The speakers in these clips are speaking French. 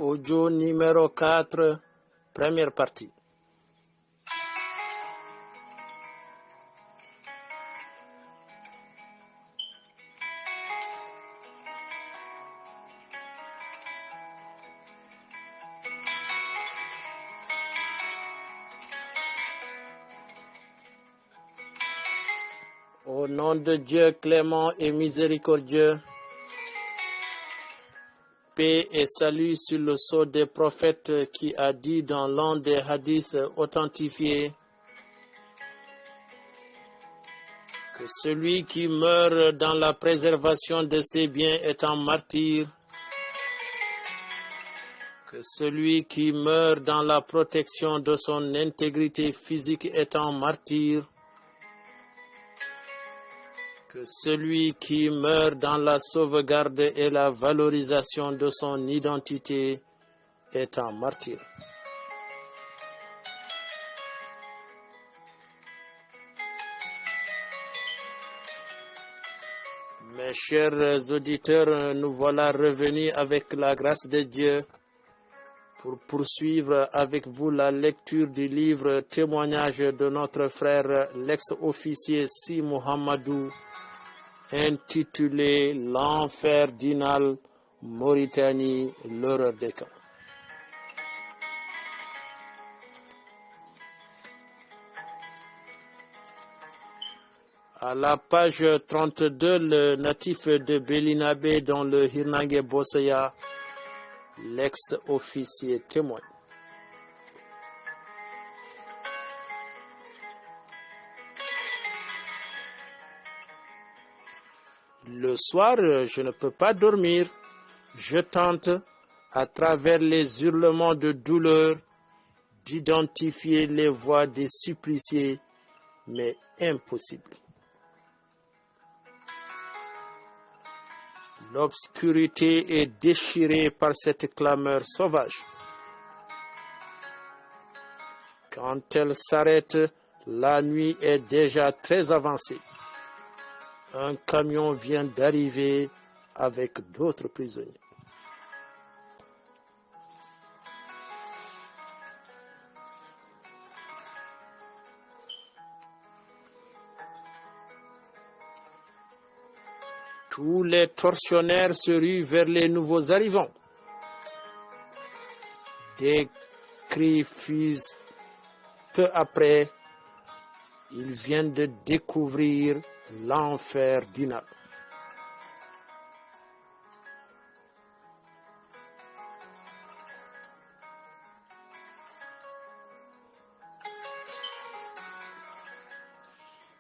Audio numéro 4, première partie. Au nom de Dieu clément et miséricordieux, paix et salut sur le sceau des prophètes qui a dit dans l'un des hadiths authentifiés que celui qui meurt dans la préservation de ses biens est un martyr, que celui qui meurt dans la protection de son intégrité physique est un martyr, que celui qui meurt dans la sauvegarde et la valorisation de son identité est un martyr. Mes chers auditeurs, nous voilà revenus avec la grâce de Dieu pour poursuivre avec vous la lecture du livre Témoignage de notre frère l'ex-officier Si Mohamedou, intitulé L'enfer d'Inal, Mauritanie, l'horreur des camps. À la page 32, le natif de Belinabe dans le Hirnangue Bossaya, l'ex-officier témoigne. Le soir, je ne peux pas dormir. Je tente, à travers les hurlements de douleur, d'identifier les voix des suppliciés, mais impossible. L'obscurité est déchirée par cette clameur sauvage. Quand elle s'arrête, la nuit est déjà très avancée. Un camion vient d'arriver avec d'autres prisonniers. Tous les tortionnaires se ruent vers les nouveaux arrivants. Des cris fusent. Peu après, ils viennent de découvrir l'enfer d'Inal.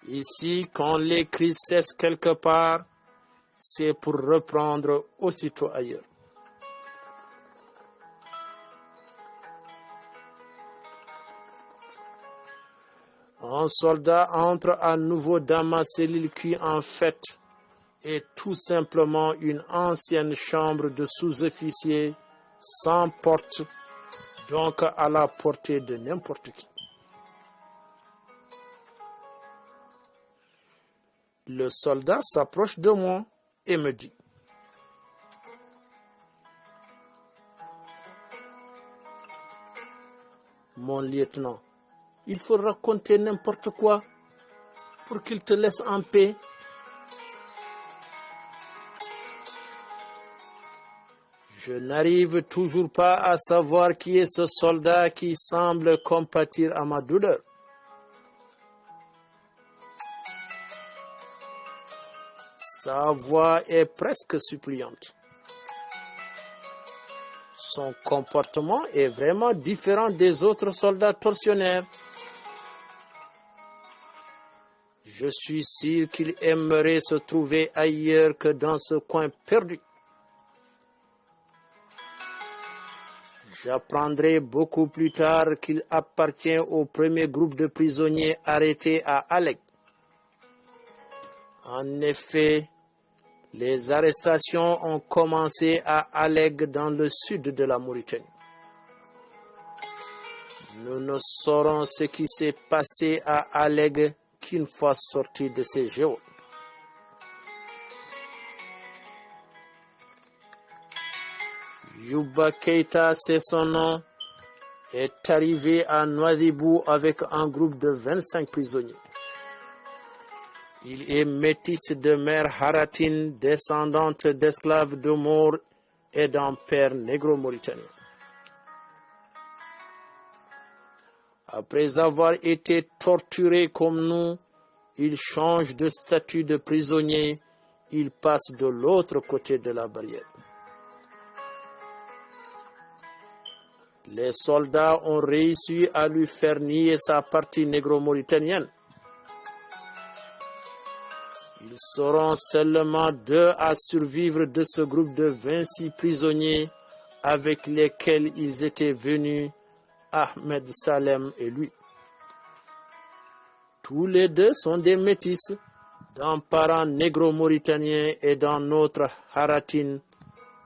Ici, quand les cris cessent quelque part, c'est pour reprendre aussitôt ailleurs. Un soldat entre à nouveau dans ma cellule qui en fait est tout simplement une ancienne chambre de sous-officier sans porte, donc à la portée de n'importe qui. Le soldat s'approche de moi et me dit: mon lieutenant, il faut raconter n'importe quoi pour qu'il te laisse en paix. Je n'arrive toujours pas à savoir qui est ce soldat qui semble compatir à ma douleur. Sa voix est presque suppliante. Son comportement est vraiment différent des autres soldats tortionnaires. Je suis sûr qu'il aimerait se trouver ailleurs que dans ce coin perdu. J'apprendrai beaucoup plus tard qu'il appartient au premier groupe de prisonniers arrêtés à Alec. En effet, les arrestations ont commencé à Alec dans le sud de la Mauritanie. Nous ne saurons ce qui s'est passé à Alec qu'une fois sorti de ces géos. Youba Keita, c'est son nom, est arrivé à Nouadhibou avec un groupe de 25 prisonniers. Il est métis de mère Haratine, descendante d'esclaves de Maure et d'un père négro-mauritanien. Après avoir été torturé comme nous, il change de statut de prisonnier, il passe de l'autre côté de la barrière. Les soldats ont réussi à lui faire nier sa partie négro-mauritanienne. Ils seront seulement 2 à survivre de ce groupe de 26 prisonniers avec lesquels ils étaient venus, Ahmed Salem et lui. Tous les deux sont des métis, d'un parent négro-mauritanien et d'un autre Haratine.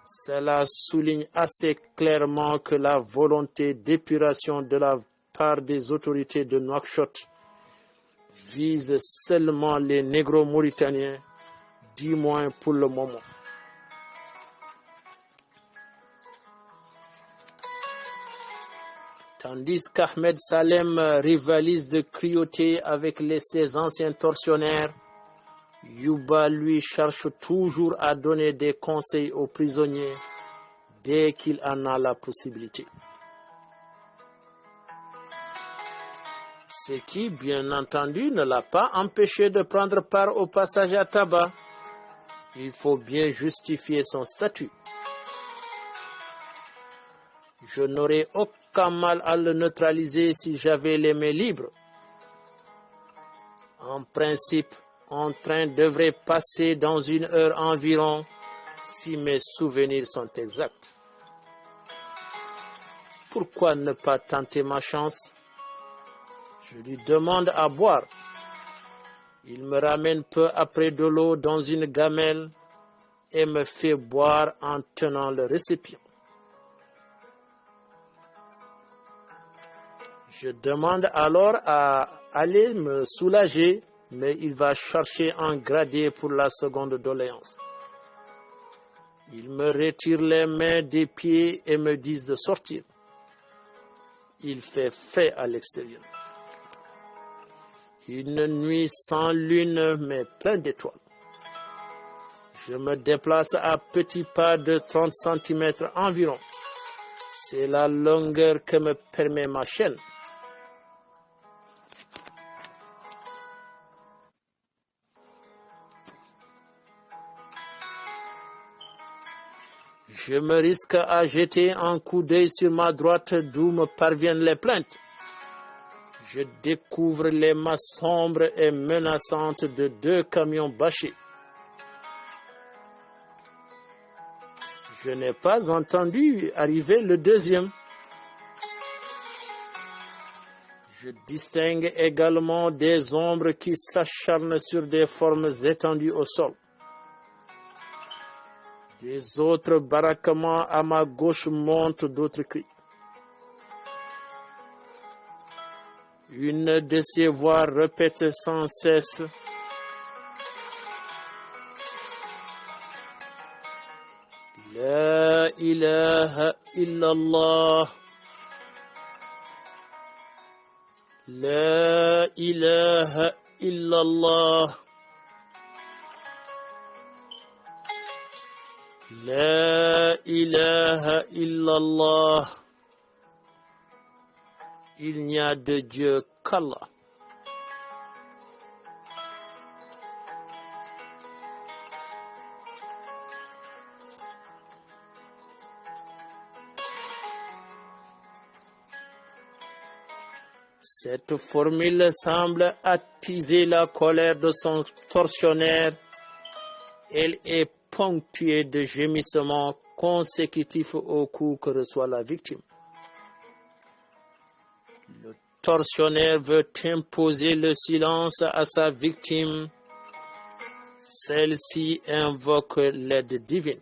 Cela souligne assez clairement que la volonté d'épuration de la part des autorités de Nouakchott vise seulement les négro-mauritaniens, du moins pour le moment. Tandis qu'Ahmed Salem rivalise de cruauté avec ses anciens tortionnaires, Youba lui cherche toujours à donner des conseils aux prisonniers dès qu'il en a la possibilité. Ce qui, bien entendu, ne l'a pas empêché de prendre part au passage à tabac. Il faut bien justifier son statut. Je n'aurais aucun mal à le neutraliser si j'avais les mains libres. En principe, un train devrait passer dans 1 heure environ, si mes souvenirs sont exacts. Pourquoi ne pas tenter ma chance? Je lui demande à boire. Il me ramène peu après de l'eau dans une gamelle et me fait boire en tenant le récipient. Je demande alors à aller me soulager, mais il va chercher un gradé pour la seconde doléance. Il me retire les mains des pieds et me dit de sortir. Il fait frais à l'extérieur. Une nuit sans lune, mais pleine d'étoiles. Je me déplace à petits pas de 30 cm environ. C'est la longueur que me permet ma chaîne. Je me risque à jeter un coup d'œil sur ma droite d'où me parviennent les plaintes. Je découvre les masses sombres et menaçantes de 2 camions bâchés. Je n'ai pas entendu arriver le deuxième. Je distingue également des ombres qui s'acharnent sur des formes étendues au sol. Des autres baraquements à ma gauche montent d'autres cris. Une de ces voix répète sans cesse: La ilaha illallah. La ilaha illallah. La ilaha illallah. Il n'y a de Dieu qu'Allah. Cette formule semble attiser la colère de son tortionnaire. Elle est ponctuée de gémissements consécutifs aux coups que reçoit la victime. Le tortionnaire veut imposer le silence à sa victime. Celle-ci invoque l'aide divine.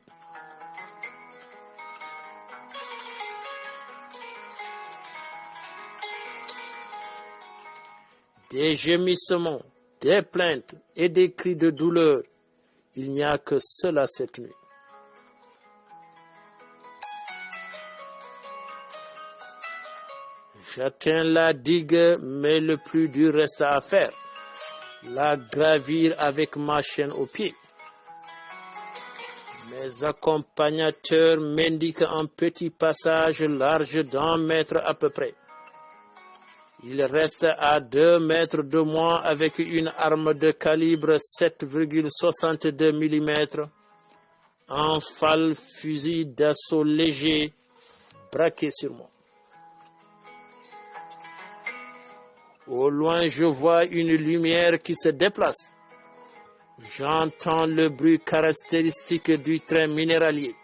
Des gémissements, des plaintes et des cris de douleur. Il n'y a que cela cette nuit. J'atteins la digue, mais le plus dur reste à faire. La gravir avec ma chaîne au pied. Mes accompagnateurs m'indiquent un petit passage large d'1 mètre à peu près. Ils restent à 2 mètres de moi avec une arme de calibre 7,62 mm, un FAL fusil d'assaut léger braqué sur moi. Au loin, je vois une lumière qui se déplace. J'entends le bruit caractéristique du train minéralier.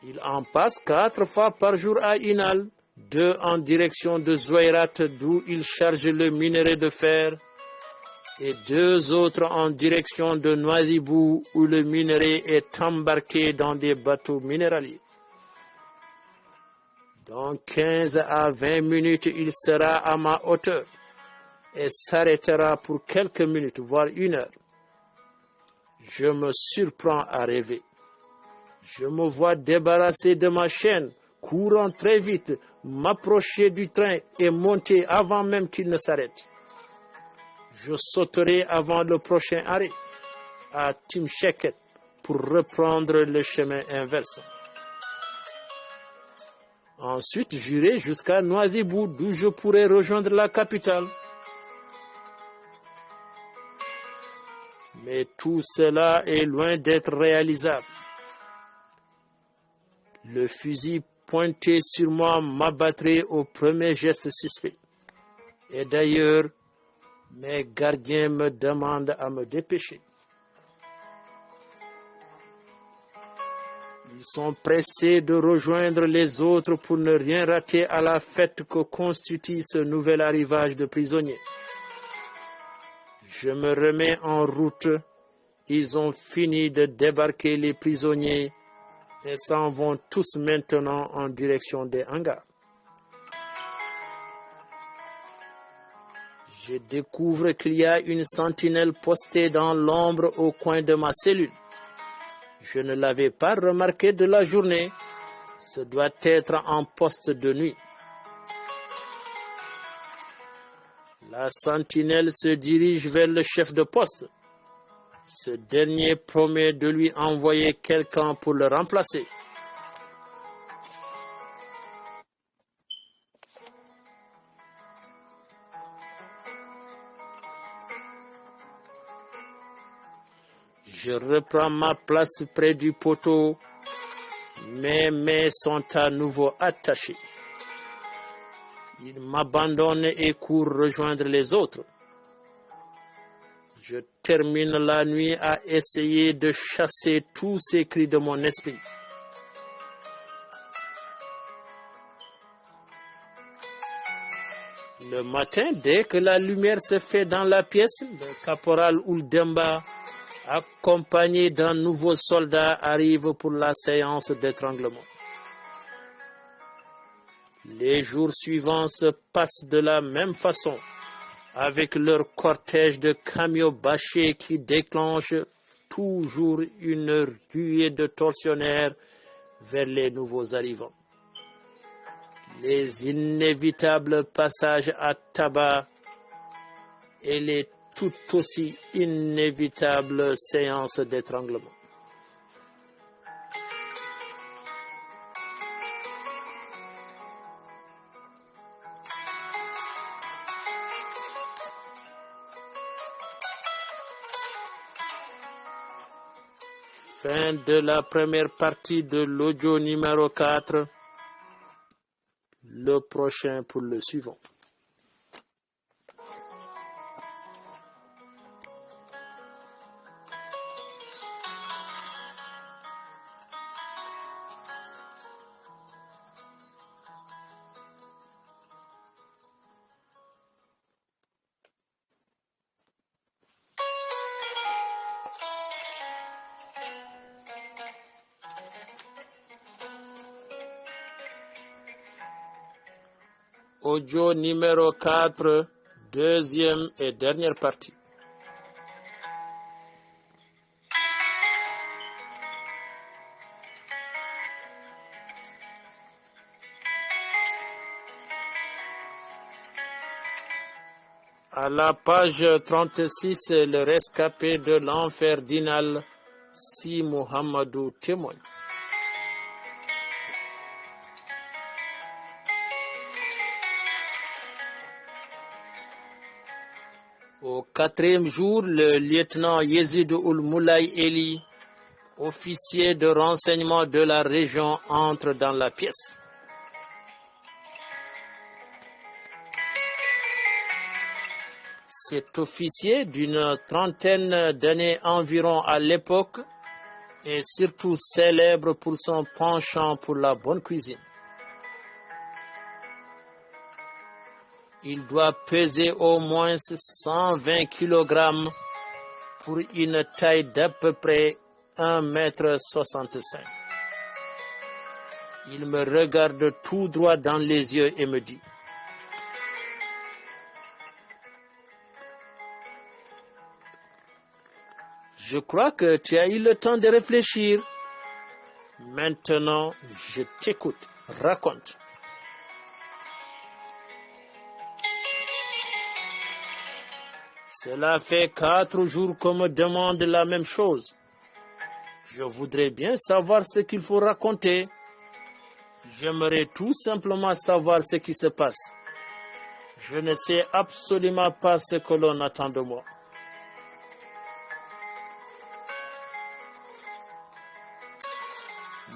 Il en passe 4 fois par jour à Inal, 2 en direction de Zouairat d'où il charge le minerai de fer et 2 autres en direction de Noisibou où le minerai est embarqué dans des bateaux minéraliers. Dans 15 à 20 minutes, il sera à ma hauteur et s'arrêtera pour quelques minutes, voire 1 heure. Je me surprends à rêver. Je me vois débarrasser de ma chaîne, courant très vite, m'approcher du train et monter avant même qu'il ne s'arrête. Je sauterai avant le prochain arrêt, à Timcheket, pour reprendre le chemin inverse. Ensuite, j'irai jusqu'à Noisibou, d'où je pourrai rejoindre la capitale. Mais tout cela est loin d'être réalisable. Le fusil pointé sur moi m'abattrait au premier geste suspect. Et d'ailleurs, mes gardiens me demandent à me dépêcher. Ils sont pressés de rejoindre les autres pour ne rien rater à la fête que constitue ce nouvel arrivage de prisonniers. Je me remets en route. Ils ont fini de débarquer les prisonniers et s'en vont tous maintenant en direction des hangars. Je découvre qu'il y a une sentinelle postée dans l'ombre au coin de ma cellule. Je ne l'avais pas remarqué de la journée. Ce doit être en poste de nuit. La sentinelle se dirige vers le chef de poste. Ce dernier promet de lui envoyer quelqu'un pour le remplacer. Je reprends ma place près du poteau. Mes mains sont à nouveau attachées. Il m'abandonne et court rejoindre les autres. Je termine la nuit à essayer de chasser tous ces cris de mon esprit. Le matin, dès que la lumière se fait dans la pièce, le caporal Ouldemba, accompagné d'un nouveau soldat, arrive pour la séance d'étranglement. Les jours suivants se passent de la même façon, avec leur cortège de camions bâchés qui déclenche toujours une ruée de tortionnaires vers les nouveaux arrivants. Les inévitables passages à tabac et les tout aussi inévitables séances d'étranglement. Fin de la première partie de l'audio numéro 4. Le prochain pour le suivant. Audio numéro 4, deuxième et dernière partie. À la page 36, le rescapé de l'enfer d'Inal, Si Mohamedou témoigne. Au quatrième jour, le lieutenant Yezid Moulay Eli, officier de renseignement de la région, entre dans la pièce. Cet officier d'une trentaine d'années environ à l'époque est surtout célèbre pour son penchant pour la bonne cuisine. Il doit peser au moins 120 kg pour une taille d'à peu près 1,65 m. Il me regarde tout droit dans les yeux et me dit: je crois que tu as eu le temps de réfléchir. Maintenant, je t'écoute. Raconte. Cela fait 4 jours qu'on me demande la même chose. Je voudrais bien savoir ce qu'il faut raconter. J'aimerais tout simplement savoir ce qui se passe. Je ne sais absolument pas ce que l'on attend de moi.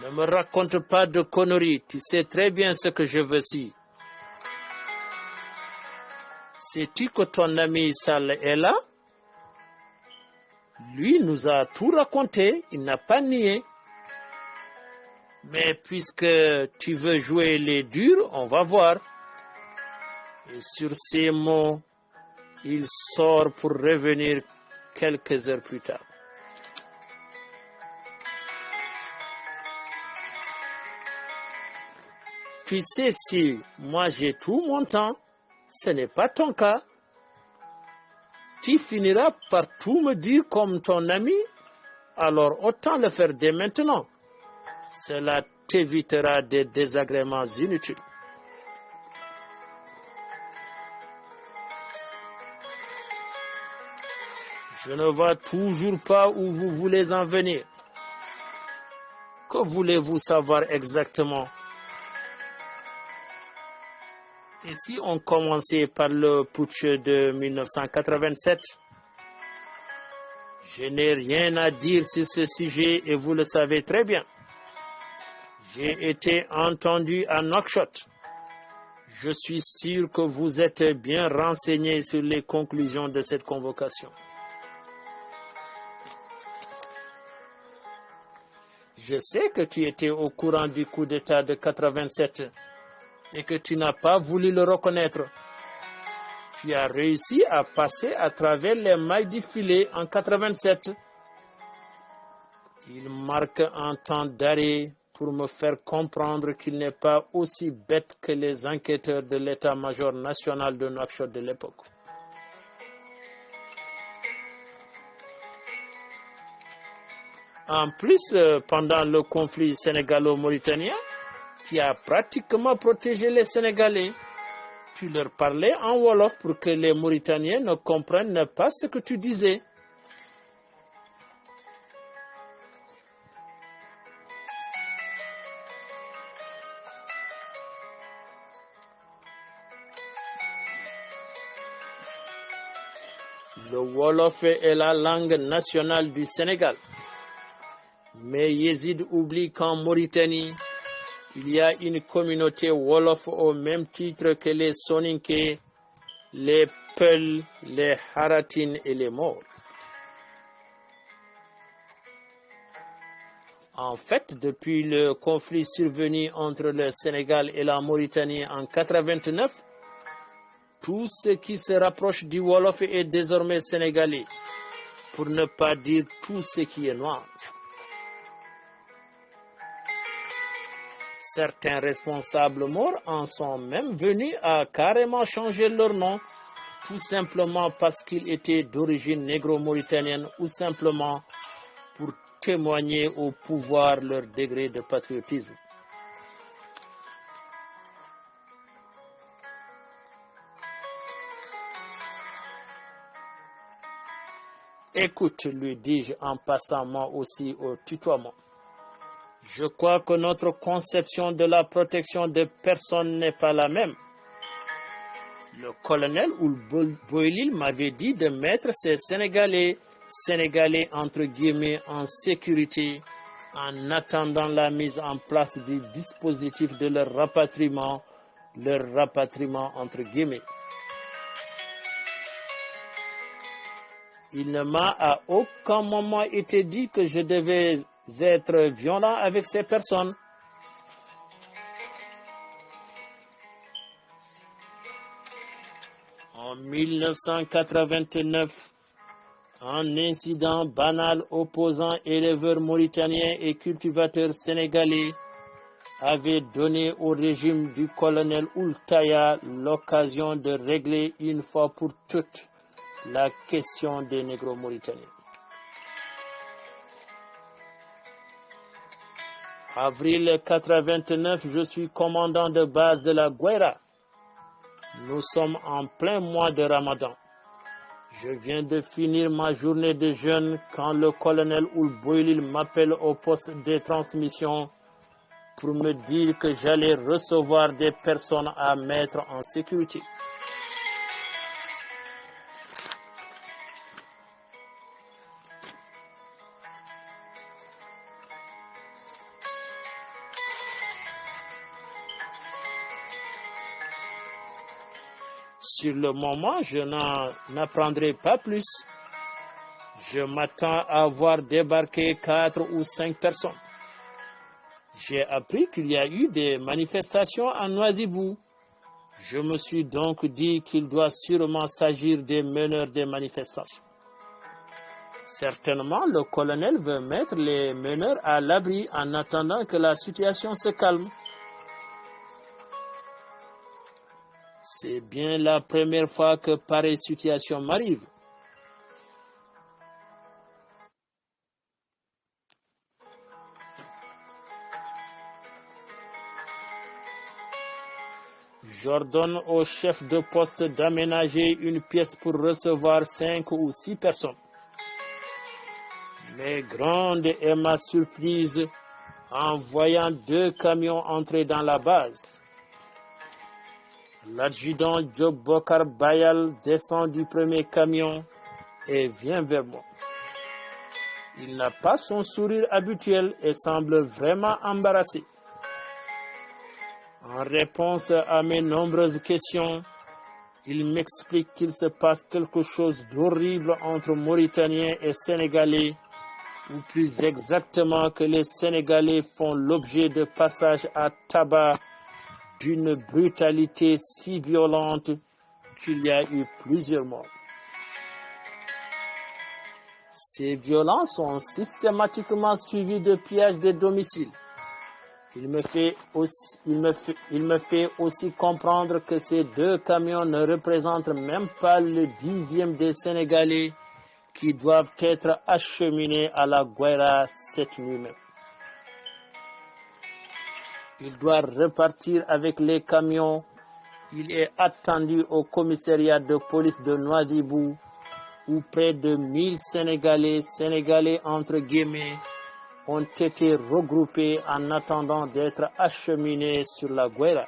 Ne me raconte pas de conneries, tu sais très bien ce que je veux ici. Sais-tu que ton ami Sal est là? Lui nous a tout raconté, il n'a pas nié. Mais puisque tu veux jouer les durs, on va voir. Et sur ces mots, il sort pour revenir quelques heures plus tard. Tu sais, si moi j'ai tout mon temps, ce n'est pas ton cas. Tu finiras par tout me dire comme ton ami, alors autant le faire dès maintenant. Cela t'évitera des désagréments inutiles. Je ne vois toujours pas où vous voulez en venir. Que voulez-vous savoir exactement? Et si on commençait par le putsch de 1987? Je n'ai rien à dire sur ce sujet et vous le savez très bien. J'ai été entendu à Nouakchott. Je suis sûr que vous êtes bien renseigné sur les conclusions de cette convocation. Je sais que tu étais au courant du coup d'État de 87 et que tu n'as pas voulu le reconnaître. Tu as réussi à passer à travers les mailles du filet en 87. Il marque un temps d'arrêt pour me faire comprendre qu'il n'est pas aussi bête que les enquêteurs de l'état-major national de Nouakchott de l'époque. En plus, pendant le conflit sénégalo-mauritanien, tu as pratiquement protégé les Sénégalais. Tu leur parlais en Wolof pour que les Mauritaniens ne comprennent pas ce que tu disais. Le Wolof est la langue nationale du Sénégal. Mais Yezid oublie qu'en Mauritanie, il y a une communauté Wolof au même titre que les Soninké, les Peuls, les Haratines et les Maures. En fait, depuis le conflit survenu entre le Sénégal et la Mauritanie en 1989, tout ce qui se rapproche du Wolof est désormais sénégalais, pour ne pas dire tout ce qui est noir. Certains responsables morts en sont même venus à carrément changer leur nom, tout simplement parce qu'ils étaient d'origine négro-mauritanienne ou simplement pour témoigner au pouvoir leur degré de patriotisme. Écoute, lui dis-je en passant moi aussi au tutoiement. Je crois que notre conception de la protection des personnes n'est pas la même. Le colonel Boylil m'avait dit de mettre ces Sénégalais entre guillemets en sécurité en attendant la mise en place du dispositif de leur rapatriement entre guillemets. Il ne m'a à aucun moment été dit que je devais être violent avec ces personnes. En 1989, un incident banal opposant éleveurs mauritaniens et cultivateurs sénégalais avait donné au régime du colonel Oultaya l'occasion de régler une fois pour toutes la question des négro-mauritaniens. Avril 1989, je suis commandant de base de la Guaira. Nous sommes en plein mois de Ramadan. Je viens de finir ma journée de jeûne quand le colonel Oulboylil m'appelle au poste de transmission pour me dire que j'allais recevoir des personnes à mettre en sécurité. Sur le moment, je n'en apprendrai pas plus. Je m'attends à voir débarquer 4 ou 5 personnes. J'ai appris qu'il y a eu des manifestations à Nouadhibou. Je me suis donc dit qu'il doit sûrement s'agir des meneurs des manifestations. Certainement, le colonel veut mettre les meneurs à l'abri en attendant que la situation se calme. C'est bien la première fois que pareille situation m'arrive. J'ordonne au chef de poste d'aménager une pièce pour recevoir 5 ou 6 personnes. Mais grande est ma surprise en voyant 2 camions entrer dans la base. L'adjudant Job Bokar Bayal descend du premier camion et vient vers moi. Il n'a pas son sourire habituel et semble vraiment embarrassé. En réponse à mes nombreuses questions, il m'explique qu'il se passe quelque chose d'horrible entre Mauritaniens et Sénégalais, ou plus exactement que les Sénégalais font l'objet de passages à tabac d'une brutalité si violente qu'il y a eu plusieurs morts. Ces violences sont systématiquement suivies de pillages de domiciles. Il me fait aussi comprendre que ces 2 camions ne représentent même pas le 10e des Sénégalais qui doivent être acheminés à la Guaira cette nuit même. Il doit repartir avec les camions. Il est attendu au commissariat de police de Nouadhibou où près de 1000 Sénégalais entre guillemets, ont été regroupés en attendant d'être acheminés sur la Guaira.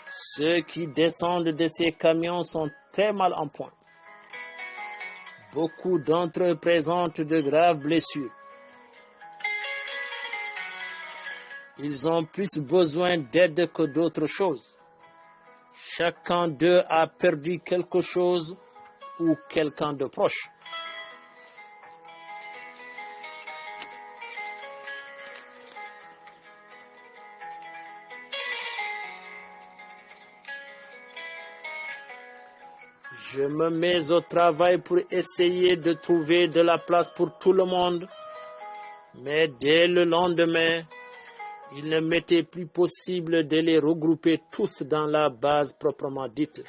Ceux qui descendent de ces camions sont très mal en point. Beaucoup d'entre eux présentent de graves blessures. Ils ont plus besoin d'aide que d'autre chose. Chacun d'eux a perdu quelque chose ou quelqu'un de proche. Je me mets au travail pour essayer de trouver de la place pour tout le monde. Mais dès le lendemain, il ne m'était plus possible de les regrouper tous dans la base proprement dite.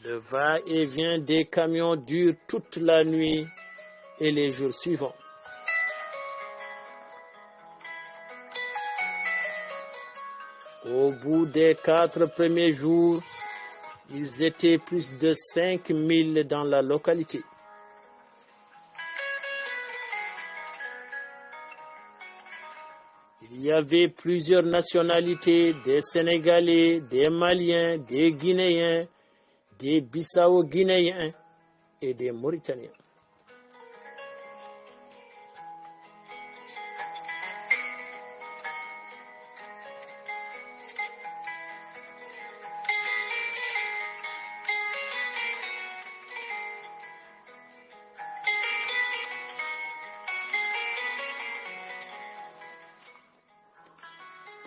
Le va-et-vient des camions dure toute la nuit et les jours suivants. Au bout des 4 premiers jours, ils étaient plus de 5000 dans la localité. Il y avait plusieurs nationalités, des Sénégalais, des Maliens, des Guinéens, des Bissau-Guinéens et des Mauritaniens.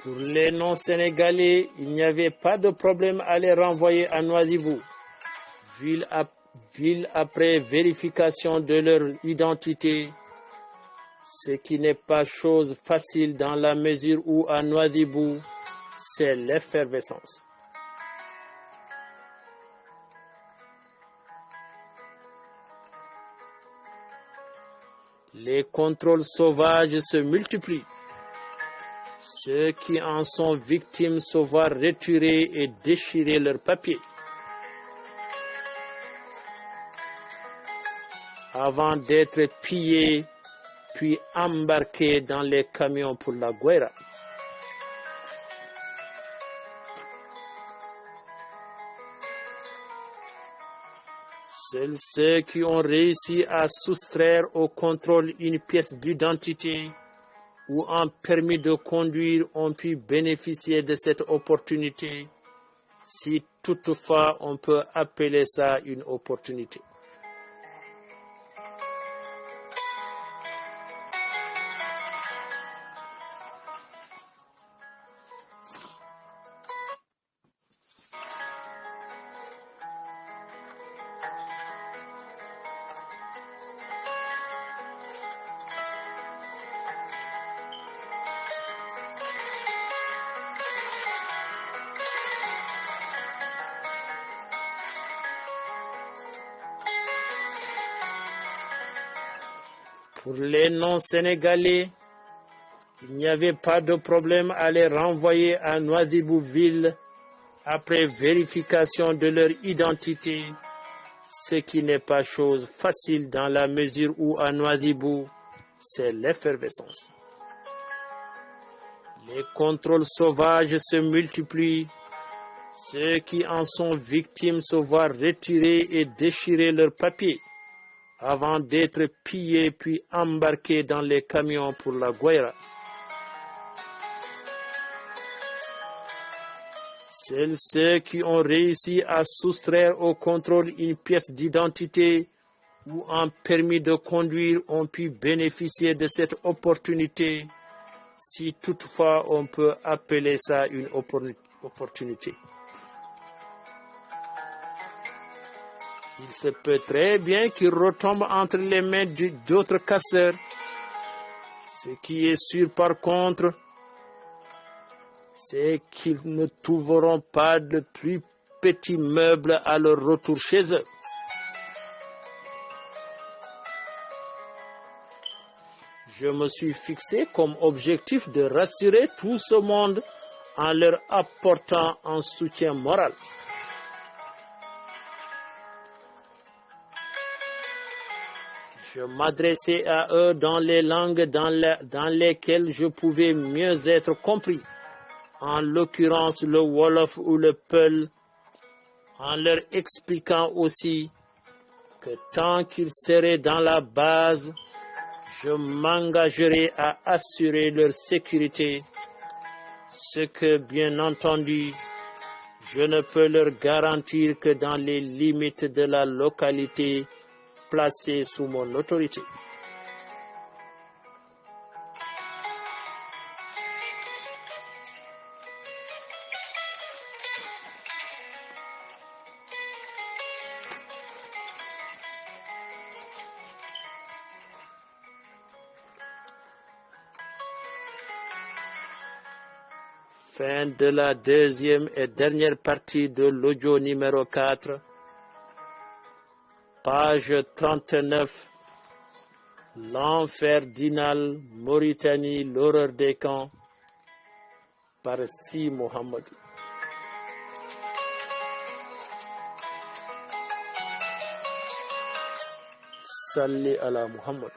Pour les non-sénégalais, il n'y avait pas de problème à les renvoyer à Nouadhibou, ville après vérification de leur identité, ce qui n'est pas chose facile dans la mesure où à Nouadhibou, c'est l'effervescence. Les contrôles sauvages se multiplient. Ceux qui en sont victimes se voient retirer et déchirer leurs papiers avant d'être pillés puis embarqués dans les camions pour la Guaira. Seuls ceux qui ont réussi à soustraire au contrôle une pièce d'identité ou un permis de conduire ont pu bénéficier de cette opportunité, si toutefois on peut appeler ça une opportunité. Pour les non-sénégalais, il n'y avait pas de problème à les renvoyer à Nouadhibou-Ville après vérification de leur identité, ce qui n'est pas chose facile dans la mesure où à Nouadhibou, c'est l'effervescence. Les contrôles sauvages se multiplient. Ceux qui en sont victimes se voient retirer et déchirer leurs papiers avant d'être pillés puis embarqués dans les camions pour la Guaira. Seuls ceux qui ont réussi à soustraire au contrôle une pièce d'identité ou un permis de conduire ont pu bénéficier de cette opportunité, si toutefois on peut appeler ça une opportunité. Il se peut très bien qu'il retombe entre les mains d'autres casseurs. Ce qui est sûr par contre, c'est qu'ils ne trouveront pas de plus petits meubles à leur retour chez eux. Je me suis fixé comme objectif de rassurer tout ce monde en leur apportant un soutien moral. Je m'adressais à eux dans les langues dans lesquelles je pouvais mieux être compris, en l'occurrence le Wolof ou le Peul, en leur expliquant aussi que tant qu'ils seraient dans la base, je m'engagerai à assurer leur sécurité, ce que, bien entendu, je ne peux leur garantir que dans les limites de la localité placée sous mon autorité. Fin de la deuxième et dernière partie de l'audio numéro 4. Page 39. L'enfer d'Inal, Mauritanie, l'horreur des camps, par Si Mohamed. Salli ala Muhammad.